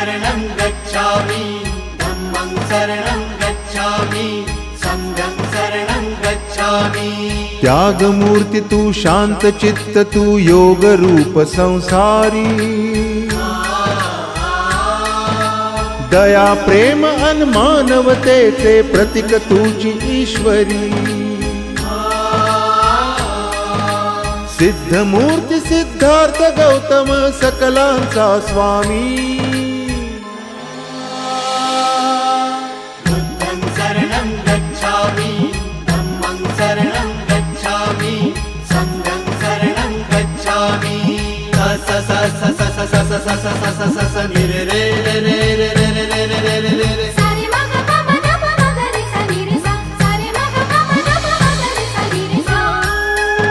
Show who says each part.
Speaker 1: शरणं गच्छामि धम्मं शरणं गच्छामि संघं शरणं गच्छामि।
Speaker 2: त्यागमूर्ती तू शांत चित्त तू योग रूप संसारी दया प्रेम अन मानवतेचे प्रतीक तुझी ईश्वरी सिद्धमूर्ती सिद्धार्थ गौतम सकलांचा स्वामी
Speaker 1: बुद्धं शरणं गच्छामि धम्मं शरणं गच्छामि संघं शरणं गच्छामि। स स स स स स स स स स स स स नि रे